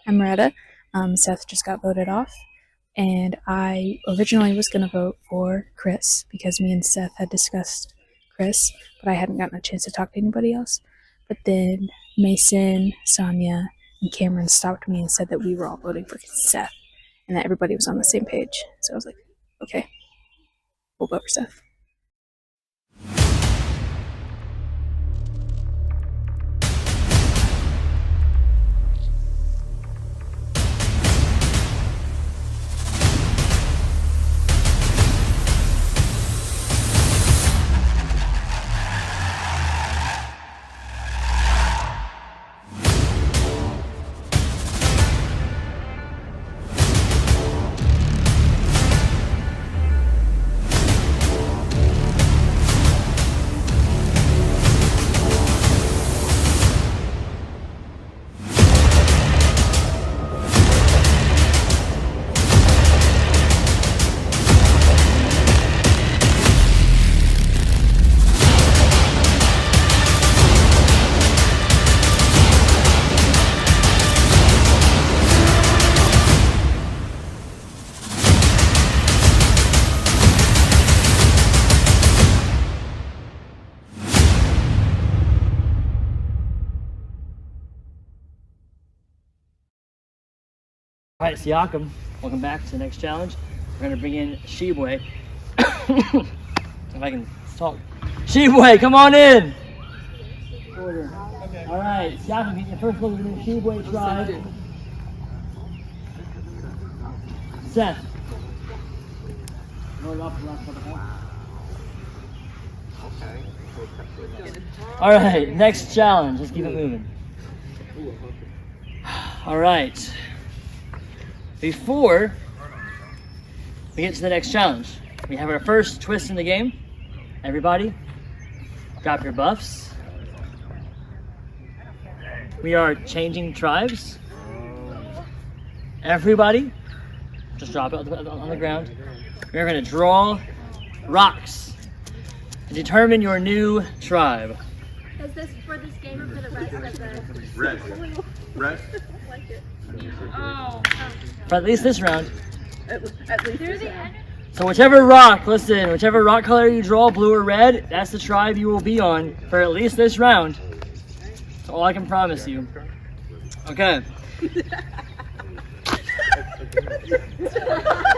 I'm Moretta. Seth just got voted off, and I originally was going to vote for Chris because me and Seth had discussed Chris, but I hadn't gotten a chance to talk to anybody else. But then Mason, Sonia, and Cameron stopped me and said that we were all voting for Seth and that everybody was on the same page. So I was like, okay, we'll vote for Seth. All right, Siakam, welcome back to the next challenge. We're gonna bring in Shibwe. If I can talk. Shibwe, come on in. All right, Siakam, get your first look at the Shibwe tribe. Seth. All right, next challenge. Let's keep it moving. All right. Before we get to the next challenge, we have our first twist in the game. Everybody, drop your buffs. We are changing tribes. Everybody, just drop it on the ground. We're going to draw rocks to determine your new tribe. Is this for this game or for the rest of the... Rest. Oh. For at least this round. At least through the end? So whichever rock, listen, whichever rock color you draw, blue or red, that's the tribe you will be on for at least this round. That's all I can promise you. Okay.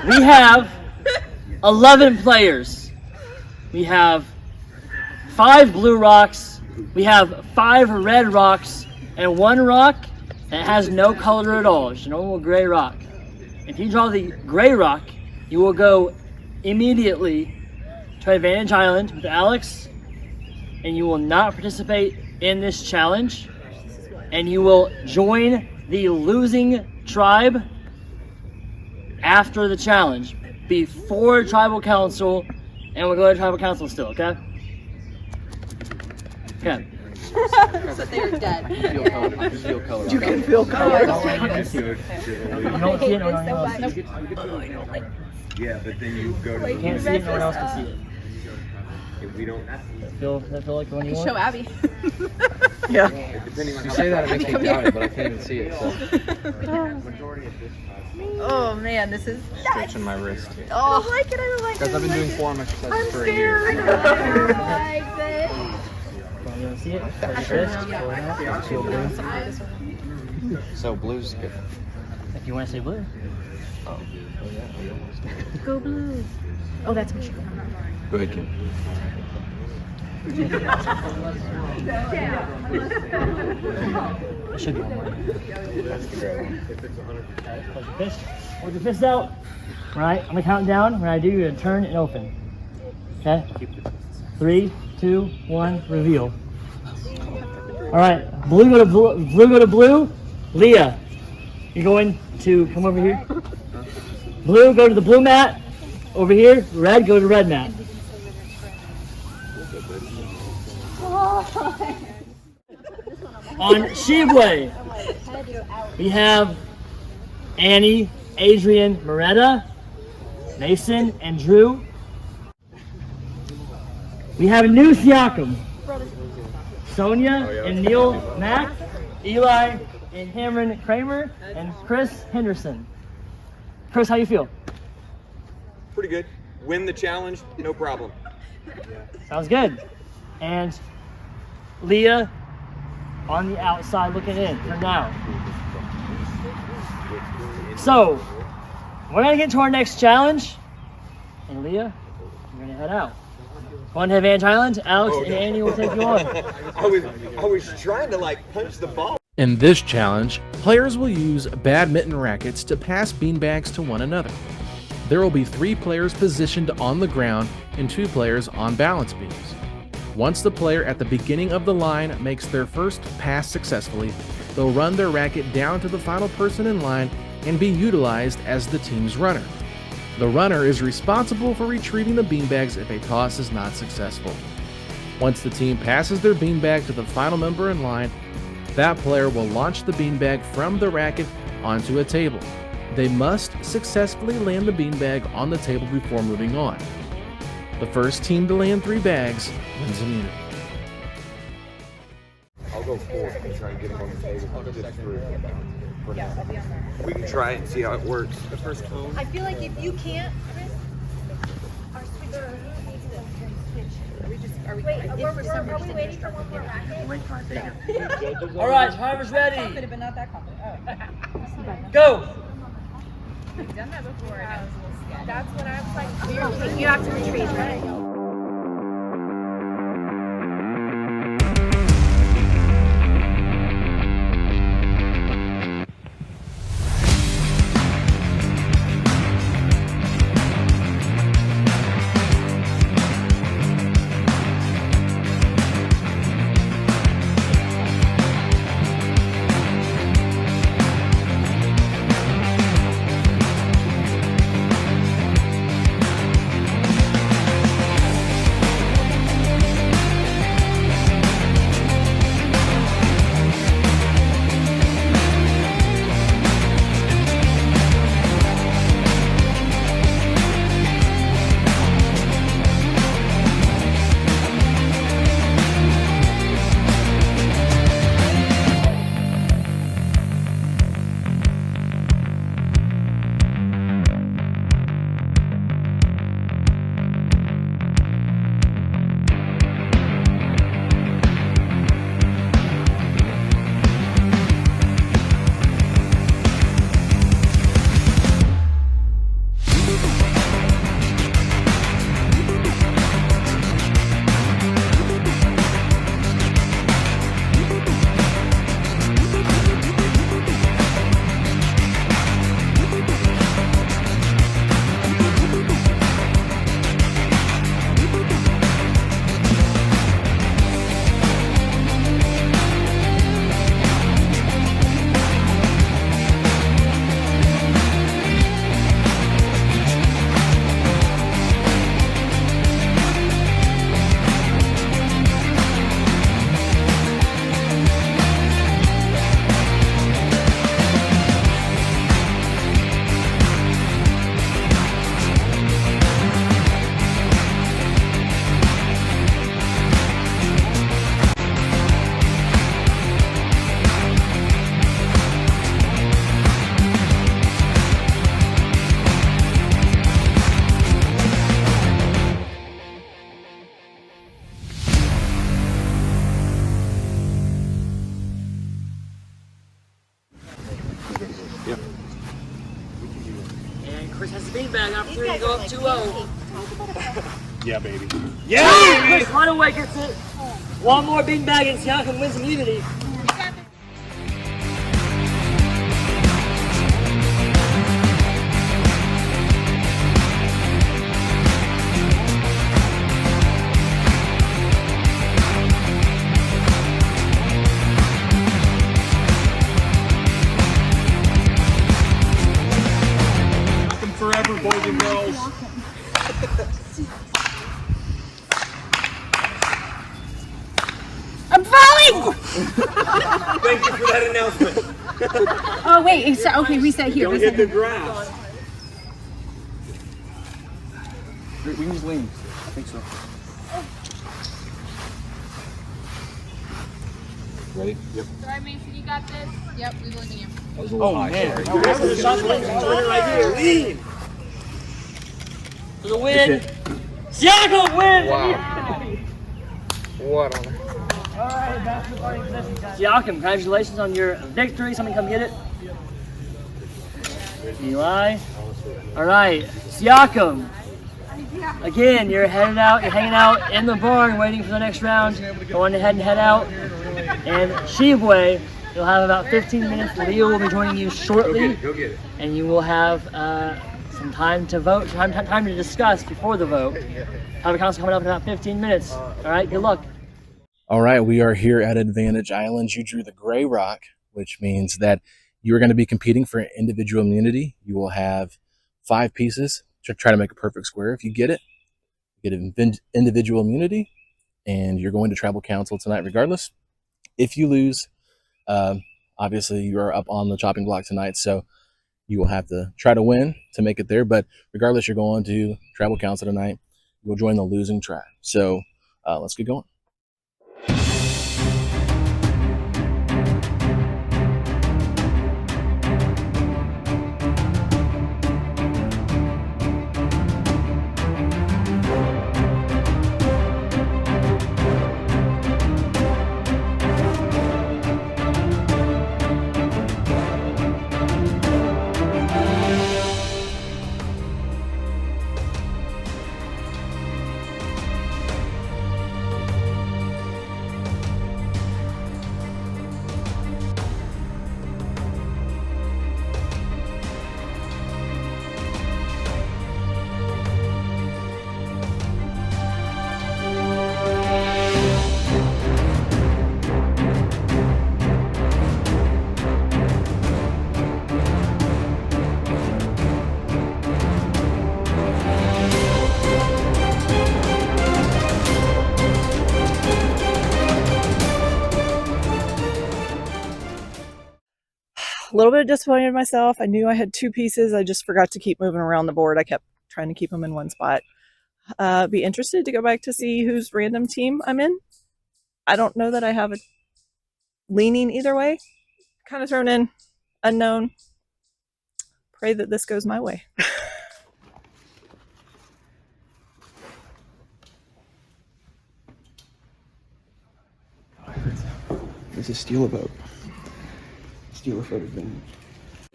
We have 11 players. We have 5 blue rocks, we have 5 red rocks, and 1 rock that has no color at all. It's a normal gray rock. If you draw the gray rock, you will go immediately to Advantage Island with Alex, and you will not participate in this challenge, and you will join the losing tribe after the challenge, before Tribal Council, and we'll go to Tribal Council still, okay? Okay. So they're dead. Feel color. You can feel color. You don't see it, no one else can see it. Yeah, but then you go to You can't see it, no one else can see it. if we don't. Does that feel like the one you Show want? Abby. Yeah. Depending on You how say that, it makes me doubt it, but I can't even see it. So majority of this Oh man, this is... stretching my wrist. Oh, I like it, I like it. Because I've been doing forearm exercises for a year. I like this. You want to see it? Feel blue. So blue's good. If you want to say blue. Oh yeah. Go blue. Oh, that's Michigan. Go ahead, Kim. It should be one more. That's the great one. Hold your fist. Hold your fist out. All right, I'm gonna count down. When I do, you're gonna turn and open. Okay? 3, 2, 1, reveal. All right, blue go to blue. Blue go to blue. Leah, you're going to come over here. Blue, go to the blue mat. Over here. Red, go to red mat. On Shibwe, we have Annie, Adrian, Moretta, Mason, and Drew. We have a new Siakam. Sonia and Neil Mack, Eli, and Cameron Kramer and Chris Henderson. Chris, how you feel? Pretty good. Win the challenge, no problem. Sounds good. And Leah on the outside looking in for now. So, we're gonna get to our next challenge. And Leah, you're gonna head out. Go on to Advantage Island. Alex and Andy will take you on. I was trying to like punch the ball. In this challenge, players will use badminton rackets to pass beanbags to one another. There will be 3 players positioned on the ground and 2 players on balance beams. Once the player at the beginning of the line makes their first pass successfully, they'll run their racket down to the final person in line and be utilized as the team's runner. The runner is responsible for retrieving the beanbags if a toss is not successful. Once the team passes their beanbag to the final member in line, that player will launch the beanbag from the racket onto a table. They must successfully land the beanbag on the table before moving on. The first team to land 3 bags wins immunity. I'll go 4 and try and get him on the table. Just for now. We can try it and see how it works. The first cone. I feel like if you can't, Chris, our switcher needs to switch. Are we waiting for one more racket? All right, timer's ready. Confident, but not that confident. Oh. Go. I've done that before, and I was a little scared. That's what I was like. You have to retreat, right? And Chris has the beanbag opportunity to go up 2-0. Yeah, baby. Chris Runaway gets it. One more beanbag and Siakam wins immunity. Forever, boys and girls. I'm falling! Thank you for that announcement. Oh, wait. Okay, reset here. Don't hit the grass. We can just lean. I think so. Ready? Yep. All right, Mason, you got this? Yep, we believe in you. That was a little high. Man. Sorry. Lead. For the win. Siakam wins. Wow. What on? Siakam, congratulations on your victory. Somebody come get it. Eli. All right, Siakam. Again, you're heading out. You're hanging out in the barn, waiting for the next round. Go on ahead and head out. And Shibwe, you'll have about 15 minutes. Leo will be joining you shortly, Go get it. and you will have some time to vote, time to discuss before the vote. Have a council coming up in about 15 minutes. All right, good luck. All right, we are here at Advantage Island. You drew the gray rock, which means that you are going to be competing for individual immunity. You will have 5 pieces to try to make a perfect square. If you get it, you get individual immunity, and you're going to tribal council tonight regardless. If you lose, obviously you are up on the chopping block tonight, so you will have to try to win to make it there. But regardless, you're going to tribal council tonight. You will join the losing tribe. So let's get going. A little bit disappointed in myself. I knew I had 2 pieces. I just forgot to keep moving around the board. I kept trying to keep them in one spot. Be interested to go back to see whose random team I'm in. I don't know that I have a leaning either way. Kind of thrown in, unknown. Pray that this goes my way. There's a steal a vote. Steal a vote advantage.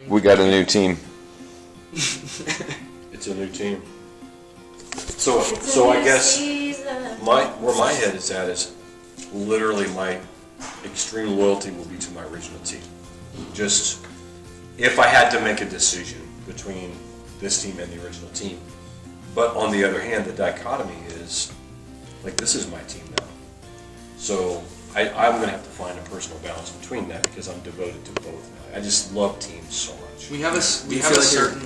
We got a new team. It's a new team. So I guess where my head is at is literally my extreme loyalty will be to my original team. Just if I had to make a decision between this team and the original team. But on the other hand, the dichotomy is like this is my team now. So I'm going to have to find a personal balance between that because I'm devoted to both now. I just love teams so much. We have a certain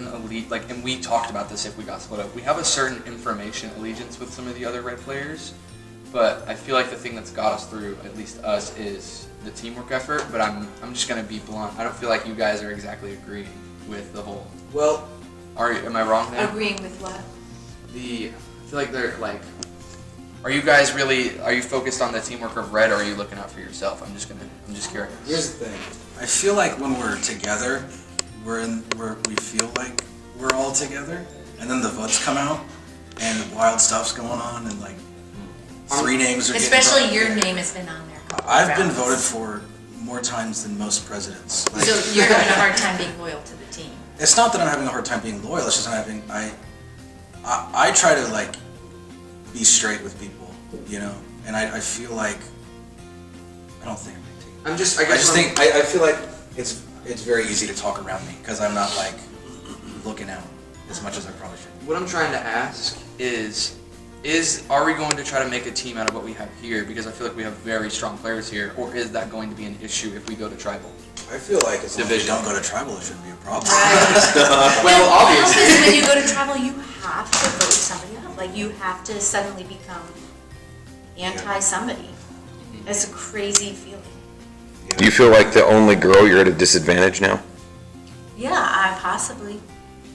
elite, like, and we talked about this if we got split up. We have a certain information allegiance with some of the other red players, but I feel like the thing that's got us through, at least us, is the teamwork effort. But I'm just gonna be blunt. I don't feel like you guys are exactly agreeing with the whole. Well, am I wrong there? Agreeing with what? I feel like they're like. Are you focused on the teamwork of red, or are you looking out for yourself? I'm just curious. Here's the thing. I feel like when we're together, we feel like we're all together, and then the votes come out, and wild stuff's going on, and like 3 names are Especially getting your name has been on there. I've been voted for more times than most presidents. Like, So you're having a hard time being loyal to the team. It's not that I'm having a hard time being loyal. It's just I try to like be straight with people, you know, and I feel like I don't think I'm I feel like it's very easy to talk around me because I'm not like looking out as much as I probably should. What I'm trying to ask is are we going to try to make a team out of what we have here? Because I feel like we have very strong players here, or is that going to be an issue if we go to tribal? I feel like as long as we don't go to tribal, it shouldn't be a problem. Well, obviously. Also, when you go to tribal, you have to vote somebody up. Like, you have to suddenly become anti-somebody. It's a crazy feeling. Do you feel like the only girl you're at a disadvantage now? Yeah, possibly.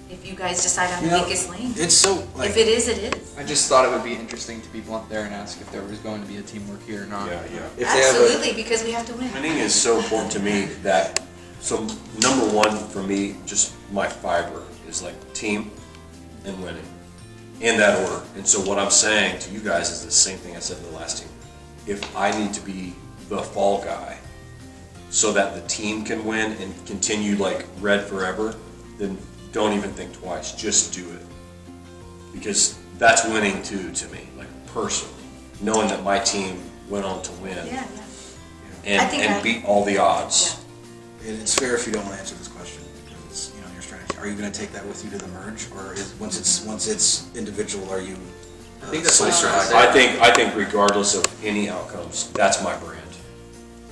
If you guys decide on the weakest link. It's so, like... If it is, it is. I just thought it would be interesting to be blunt there and ask if there was going to be a teamwork here or not. Yeah. Absolutely, because we have to win. Winning is so important to me that, so number one for me, just my fiber is like team and winning. In that order. And so what I'm saying to you guys is the same thing I said to the last team. If I need to be the fall guy so that the team can win and continue like red forever, then don't even think twice. Just do it. Because that's winning too to me, like personally. Knowing that my team went on to win and beat all the odds. Yeah. And it's fair if you don't want to answer this question because your strategy. Are you going to take that with you to the merge, or is once it's individual, are you? I think that's my strategy. I think regardless of any outcomes, that's my brand.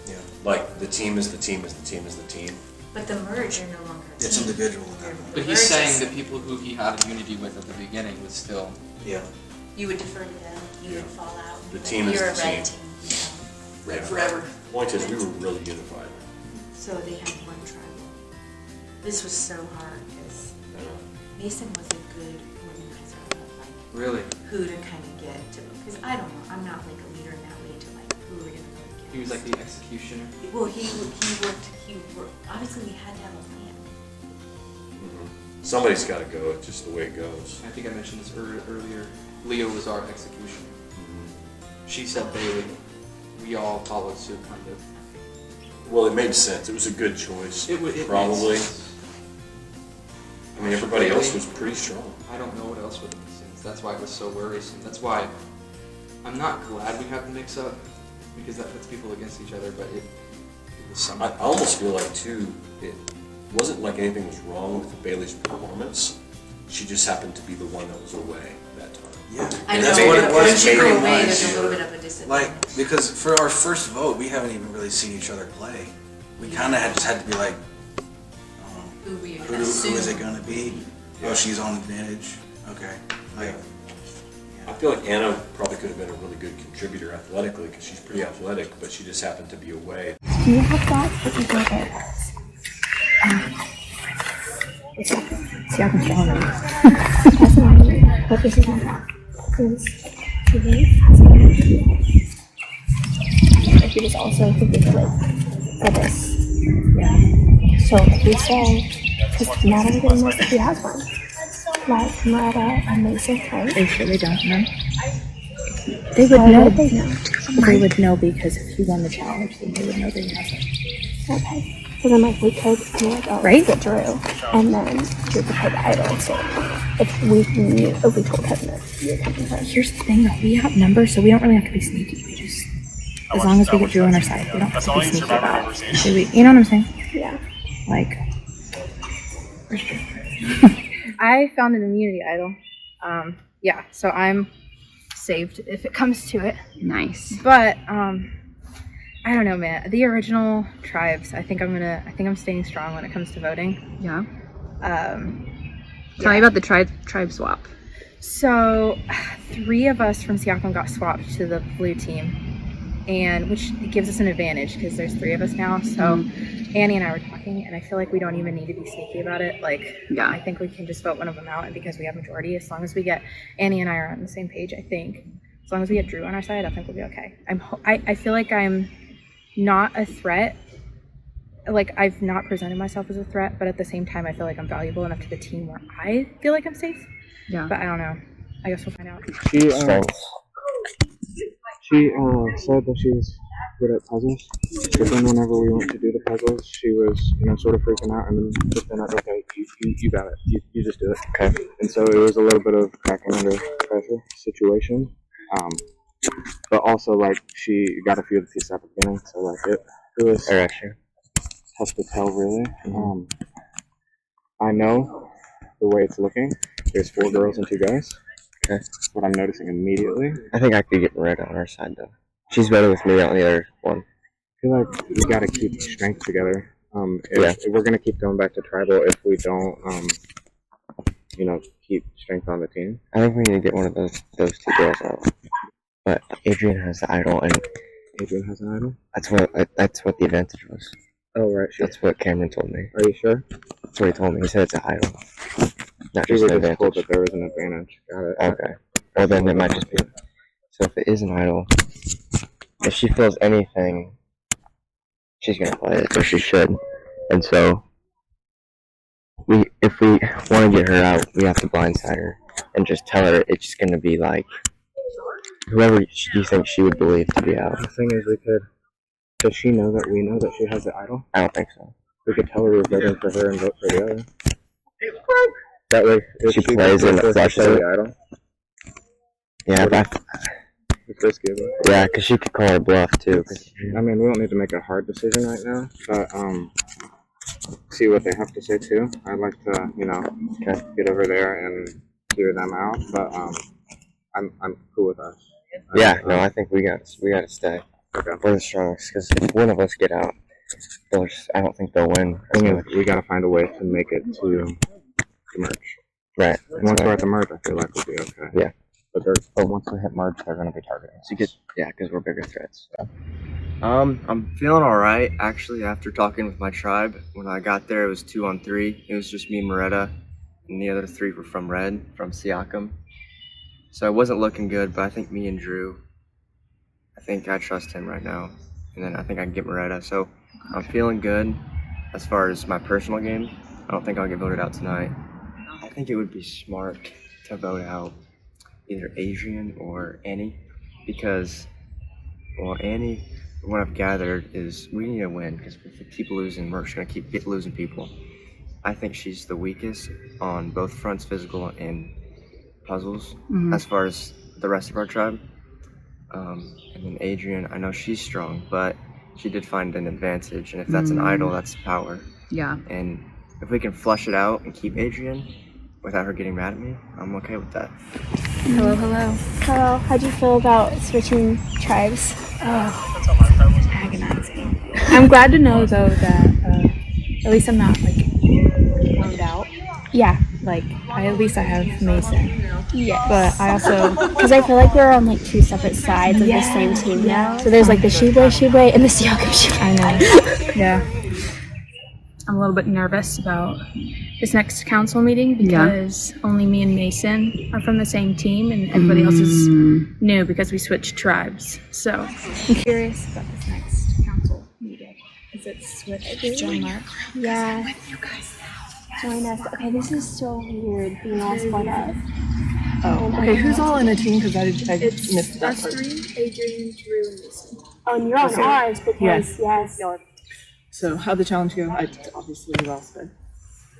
Yeah. Like the team is the team is the team is the team. But the merge, you're no longer a team. It's individual at that point. But he's saying the people who he had a unity with at the beginning would still. Yeah. You would defer to them. You would fall out. The team is You're the a red team. Red forever. The point is, we were really unified. So they had one tribal. This was so hard because Mason was a good organizer of like Really? who to kind of get to. Because I don't know, I'm not like a leader in that way to like who we're gonna go against. He was like the executioner. Well, he worked. Obviously, we had to have a plan. Somebody's got to go. It's just the way it goes. I think I mentioned this earlier. Leo was our executioner. She said Bailey. We all followed suit, kind of. Well, it made sense. It was a good choice. It probably. made sense. I mean, everybody else was pretty strong. I don't know what else would make sense. That's why it was so worrisome. That's why I'm not glad we had the mix-up, because that puts people against each other, but it was something. I almost feel like, too, it wasn't like anything was wrong with Bailey's performance. She just happened to be the one that was away that time. Yeah. I know, That's what it was. When you go away, there's a little bit of a disadvantage. Like, because for our first vote, we haven't even really seen each other play. We kind of just had to be like, who is it going to be? Oh, she's on advantage. Okay. Like, I feel like Anna probably could have been a really good contributor athletically because she's pretty athletic, but she just happened to be away. Do you have thoughts that you go there? See, I can follow them. That's what I mean. But this is my thought. Because today has an idea. If you just also think it's like for this. Yeah. So if we say, because not everybody knows that he has one. Like Murata and Mason, right? They surely don't know. They would know. They would know because if he won the challenge, then they would know that he has it. Okay. So then, like, we could be like, oh, right? Get Drew, and then Drew could play the idol. So if we told him that you're coming first. Here's the thing, though. We outnumber, so we don't really have to be sneaky. We just, as long as we get Drew on our side, we don't have to be sneaky about it. You know what I'm saying? Yeah. Like, where's Drew? I found an immunity idol. Yeah, so I'm saved if it comes to it. Nice. But I don't know, man. The original tribes, I think I'm staying strong when it comes to voting. Yeah. Tell me about the tribe swap. So 3 of us from Siakam got swapped to the blue team, and which gives us an advantage because there's 3 of us now. So Annie and I were talking, and I feel like we don't even need to be sneaky about it. Like, I think we can just vote one of them out, and because we have majority, as long as we get Annie and I are on the same page, I think as long as we get Drew on our side, I think we'll be okay. I feel like I'm not a threat. Like, I've not presented myself as a threat, but at the same time, I feel like I'm valuable enough to the team where I feel like I'm safe. Yeah. But I don't know. I guess we'll find out. She said that she was good at puzzles, but then whenever we went to do the puzzles, she was, sort of freaking out, and then like, okay, you got it. You just do it. Okay. And so it was a little bit of cracking under pressure situation. But also, like, she got a few of the pieces at the beginning, so, like, it was tough to tell, really. I know the way it's looking. There's 4 girls and 2 guys. Okay. What I'm noticing immediately. I think I could get Red on our side, though. She's better with me on the other one. I feel like we gotta keep strength together. If we're gonna keep going back to tribal, if we don't, keep strength on the team. I think we need to get one of those 2 girls out. But Adrian has the idol, and Adrian has an idol. That's what the advantage was. Oh right, That's what Cameron told me. Are you sure? That's what he told me. He said it's an idol. Not She just was an just told advantage. that there was an advantage. Got it. Okay. Well, then it might just be. So if it is an idol, if she feels anything, she's gonna play it, or she should. And so, if we want to get her out, we have to blindside her and just tell her it's gonna be like whoever you think she would believe to be out. The thing is, we could. Does she know that we know that she has the idol? I don't think so. We could tell her we're voting for her and vote for the other. That way, if She plays gets and forced to flushes play it. the idol, Yeah, it's risky. But yeah, because she could call her bluff too. I mean, we don't need to make a hard decision right now, but see what they have to say too. I'd like to, get over there and hear them out, but I'm cool with us. Yeah, no, I think we got to stay. Okay. We're the strongest because if one of us get out, I don't think they'll win. We got to find a way to make it to the merge. Right. Once we're at the merge, I feel like we'll be okay. Yeah. But once we hit merge, they're going to be targeting us. Because we're bigger threats. So. I'm feeling all right actually. After talking with my tribe, when I got there, it was 2-on-3. It was just me and Moretta, and the other 3 were from Red, from Siakam. So it wasn't looking good, but I think me and Drew, I think I trust him right now, and then I think I can get Moretta. So I'm feeling good as far as my personal game. I don't think I'll get voted out tonight. I think it would be smart to vote out either Adrian or Annie, because, well, Annie, what I've gathered is we need to win, because if we keep losing, we're just going to keep losing people. I think she's the weakest on both fronts, physical and puzzles, as far as the rest of our tribe. And then Adrian, I know she's strong, but she did find an advantage, and if that's an idol, that's power. Yeah. And if we can flush it out and keep Adrian without her getting mad at me, I'm okay with that. Hello, hello. Hello, how'd you feel about switching tribes? Agonizing. I'm glad to know though that at least I'm not like loaned out. Yeah. Like at least I have Mason. Yes. But I also because I feel like we're on like 2 separate sides of the same team now. So there's like the Shibwe and the Siakam Shibwe. I know. Yeah. I'm a little bit nervous about this next council meeting because only me and Mason are from the same team and everybody else is new because we switched tribes. So I'm curious about this next council meeting. Is it switched John Mark? Yeah. Join us. Okay, this is so weird being all split up. Oh, okay. Who's all in a team? Because I missed that us part. 3, Adrian, Drew, and Mason. Oh, and you're on Okay. ours because yes. So how'd the challenge go? Obviously you lost, but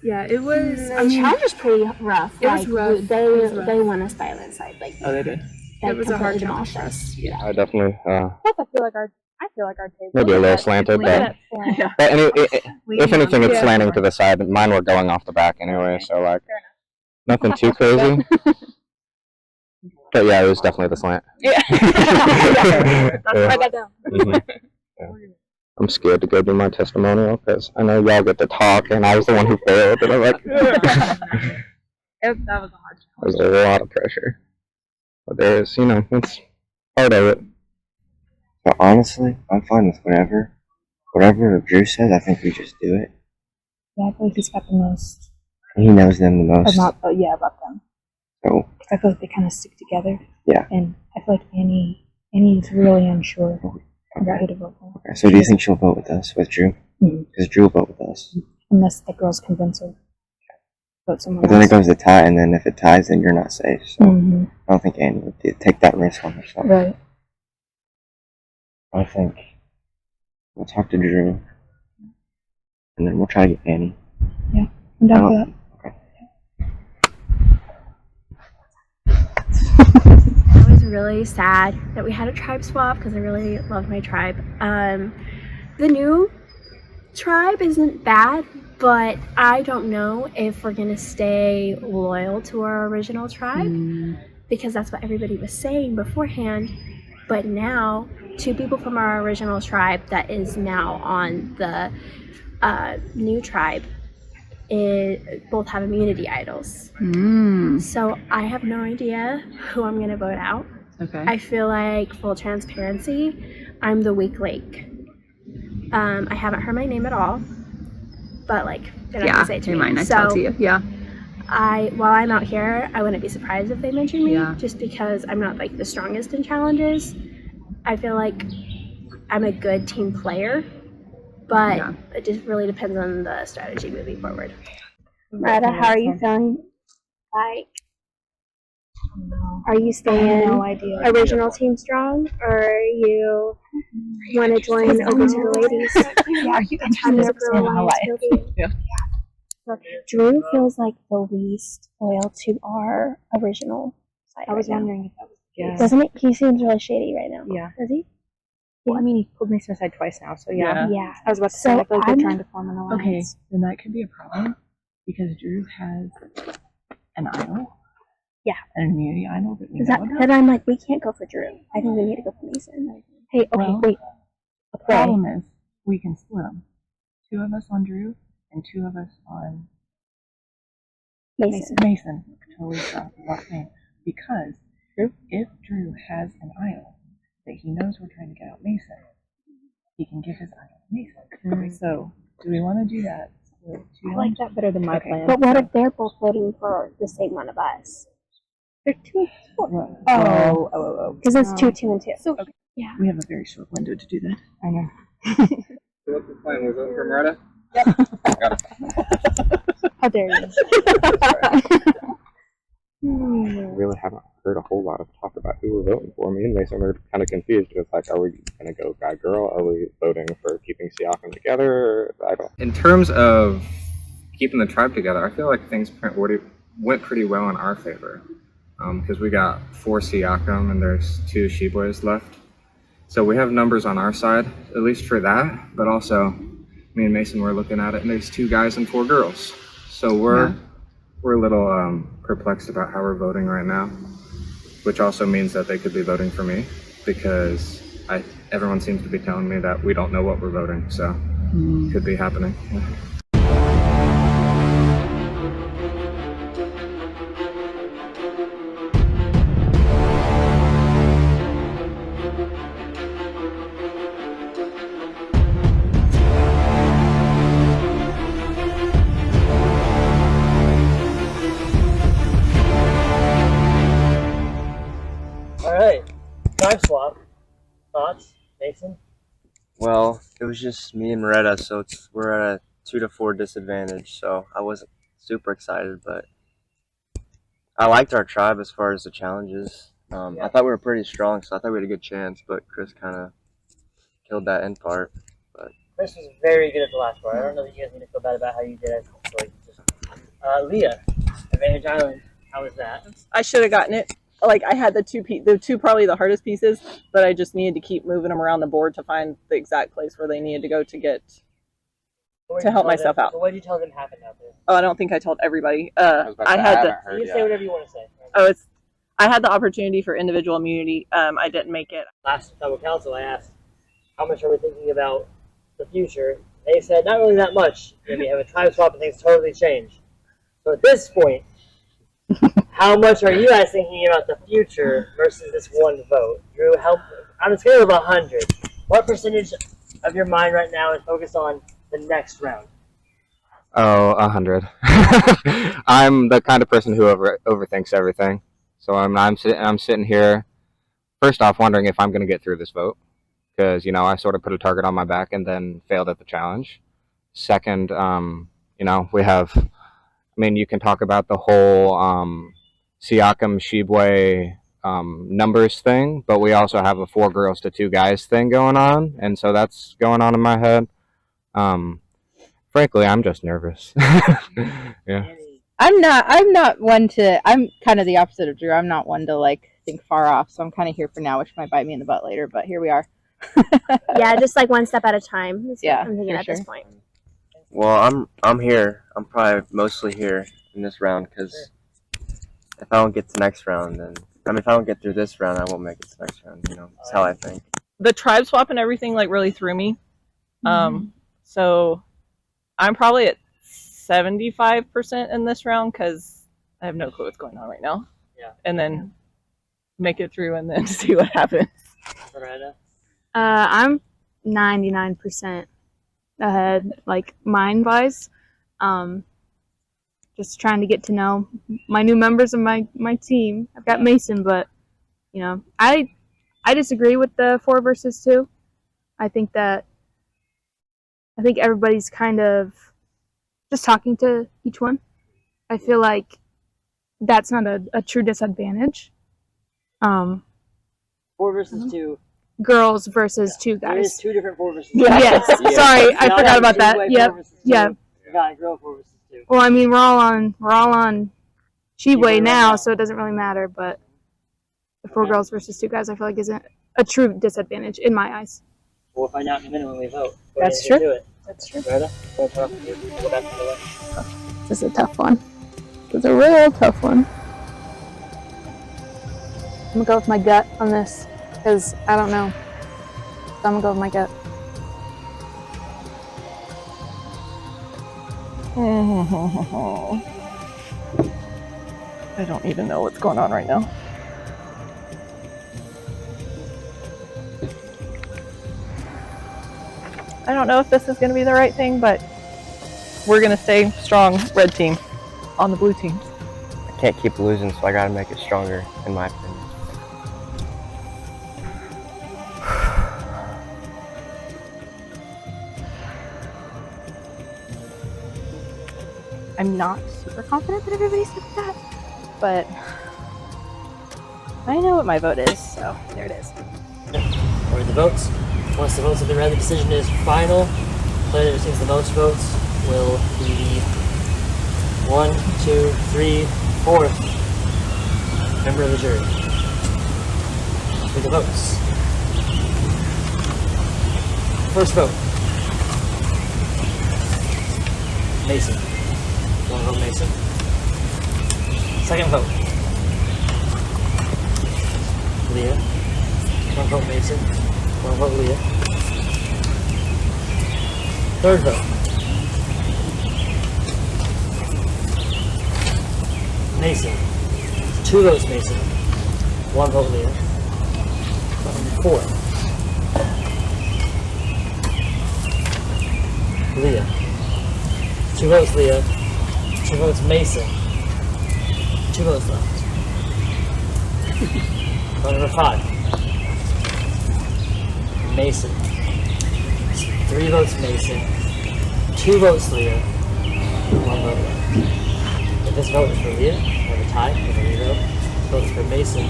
Yeah, it was. The challenge was pretty rough. It was rough. They won us by a landslide. Like oh, they did. they It was a hard completely challenge demolished for us. Yeah. I definitely, I feel like our table maybe a little slanted, but if anything, it's slanting to the side. Mine were going off the back anyway, so like nothing too crazy. But yeah, it was definitely the slant. Yeah. Let's write that down. Yeah. I'm scared to go do my testimonial because I know y'all get to talk, and I was the one who failed, and I'm like, That was a hard challenge. there's a lot of pressure. But there is, it's part of it. But honestly, I'm fine with whatever Drew says. I think we just do it. Yeah, I feel like he's got the most. He knows them the most. About them. So I feel like they kind of stick together. Yeah. And I feel like Annie's really unsure about who to vote for. okay. So do you think she'll vote with us, with Drew? Because Drew will vote with us. Unless the girls convince her. Vote someone But then it else. goes to tie, and then if it ties, then you're not safe. So I don't think Annie would take that risk on herself. Right. I think we'll talk to Drew, and then we'll try to get Annie. Yeah, I'm down for that. I was really sad that we had a tribe swap because I really loved my tribe. The new tribe isn't bad, but I don't know if we're gonna stay loyal to our original tribe because that's what everybody was saying beforehand. But now, 2 people from our original tribe that is now on the new tribe both have immunity idols. So I have no idea who I'm gonna vote out. Okay. I feel like, full transparency, I'm the weak link. I haven't heard my name at all, but like they're not gonna say it to they me. might not So tell to you. Yeah. while I'm out here, I wouldn't be surprised if they mention me, Yeah. just because I'm not like the strongest in challenges. I feel like I'm a good team player, but it just really depends on the strategy moving forward. Retta, how are you feeling? Like, are you staying original team strong, or you want to join over to the ladies? Are you interested in my life? Yeah. Drew feels like the least loyal to our original side. I was wondering if that was the case. Doesn't it? He seems really shady right now. Yeah. Does he? Well, I mean, he pulled me to the side twice now, so yeah. Yeah. I was about to say, I feel like they're trying to form an Okay, alliance. then that could be a problem because Drew has an idol. Yeah. An immunity idol that we Is know that, about. then I'm like, we can't go for Drew. I think we need to go for Mason. Hey, okay, Well, wait. The problem is we can split them. 2 of us on Drew and 2 of us on Mason. Mason. Totally forgot the last name. Because if Drew has an idol that he knows we're trying to get out Mason, he can give his idol to Mason. So, do we want to do that? I like that better than my plan. But what if they're both voting for the same one of us? They're 2 4. Oh. Because it's 2 2 and 2. So, yeah. We have a very short window to do that. I know. So what's the plan? We're voting for Moretta? How dare you? Really haven't heard a whole lot of talk about who we're voting for. Me and Mason are kind of confused. It's like, are we going to go guy girl? Are we voting for keeping Siakam together? I don't. In terms of keeping the tribe together, I feel like things went pretty well in our favor because we got 4 Siakam and there's 2 She-Boys left. So we have numbers on our side, at least for that, but also me and Mason were looking at it and there's 2 guys and 4 girls. So we're a little perplexed about how we're voting right now, which also means that they could be voting for me because everyone seems to be telling me that we don't know what we're voting, so could be happening. All right, tribe swap. Thoughts, Mason? Well, it was just me and Moretta, so we're at a 2 to 4 disadvantage. So I wasn't super excited, but I liked our tribe as far as the challenges. I thought we were pretty strong, so I thought we had a good chance. But Chris kind of killed that end part. But Chris was very good at the last part. I don't know that you guys need to feel bad about how you did it. Leah, Advantage Island. How was that? I should have gotten it. Like, I had the two probably the hardest pieces, but I just needed to keep moving them around the board to find the exact place where they needed to go to help myself out. So what did you tell them happened out there? Oh, I don't think I told everybody. You can say whatever you want to say. I had the opportunity for individual immunity. I didn't make it. Last tribal council, I asked, how much are we thinking about the future? They said, not really that much. Then we have a tribe swap and things totally change. So at this point, how much are you guys thinking about the future versus this one vote? Drew, help on a scale of 100. What percentage of your mind right now is focused on the next round? Oh, 100. I'm the kind of person who overthinks everything. So I'm sitting here, first off, wondering if I'm going to get through this vote. Because, I sort of put a target on my back and then failed at the challenge. Second, we have, you can talk about the whole Siakam, Shibwe numbers thing, but we also have a 4 girls to 2 guys thing going on. And so that's going on in my head. Frankly, I'm just nervous. Yeah. I'm kind of the opposite of Drew. I'm not one to think far off, so I'm kind of here for now, which might bite me in the butt later, but here we are. Yeah, just one step at a time. Yeah, I'm thinking for at this sure. point. well, I'm here. I'm probably mostly here in this round because if I don't get to next round, then if I don't get through this round, I won't make it to next round. That's how I think. The tribe swap and everything really threw me. So I'm probably at 75% in this round because I have no clue what's going on right now. Yeah. And then make it through and then see what happens. Miranda? I'm 99% ahead, mind-wise. just trying to get to know my new members of my team. I've got Mason, but you know, I disagree with the 4 versus 2. I think everybody's kind of just talking to each one. I feel like that's not a true disadvantage. 4 versus 2. Girls versus 2 guys. There is 2 different 4 versus 2. Yes. Sorry, I forgot about that. Yep. Yeah. Guy and girl 4 versus 2. Well, I mean, we're all on Shibway now, so it doesn't really matter. But the 4 girls versus 2 guys, I feel like isn't a true disadvantage in my eyes. We'll find out in a minute when we vote. That's true. Do it. That's true. Ready? Go back to the left. This is a tough one. This is a real tough one. I'm gonna go with my gut on this because I don't know. So I'm gonna go with my gut. I don't even know what's going on right now. I don't know if this is going to be the right thing, but we're going to stay strong, red team, on the blue team. I can't keep losing, so I gotta make it stronger, in my opinion. I'm not super confident that everybody said that, but I know what my vote is, so there it is. Or the votes. Once the votes have been read, the decision is final. The player that receives the most votes will be 1, 2, 3, 4th member of the jury. For the votes. First vote. Mason. 1 vote Mason. Second vote. Leah. 1 vote Mason. 1 vote Leah. Third vote. Mason. 2 votes Mason. 1 vote Leah. 4. Leah. 2 votes Leah. 2 votes Mason. 2 votes left. Vote number 5. Mason. 3 votes Mason. 2 votes Leah. 1 vote left. If this vote is for Leah, or a tie, with a revote, vote is for Mason.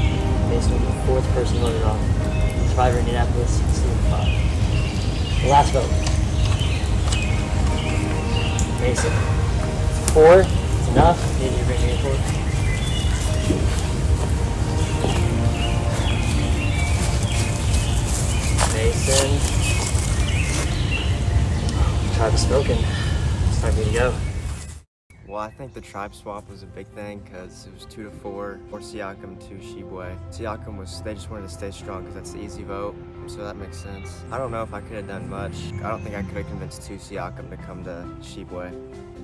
Mason will be the 4th person voted on. Survivor Indianapolis, season 5. The last vote. Mason. 4. It's enough. Need you to bring me forward. Mason. Tribe is spoken. It's time for me to go. Well, I think the tribe swap was a big thing because it was 2 to 4 Siakam, 2 Shibwe. Siakam they just wanted to stay strong because that's the easy vote, so that makes sense. I don't know if I could have done much. I don't think I could have convinced 2 Siakam to come to Shibwe.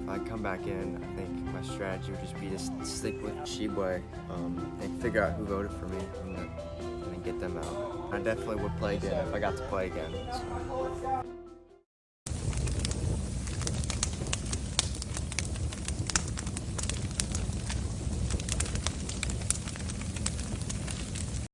If I come back in, I think my strategy would just be to stick with Shibwe and figure out who voted for me and then get them out. I definitely would play again if I got to play again. So.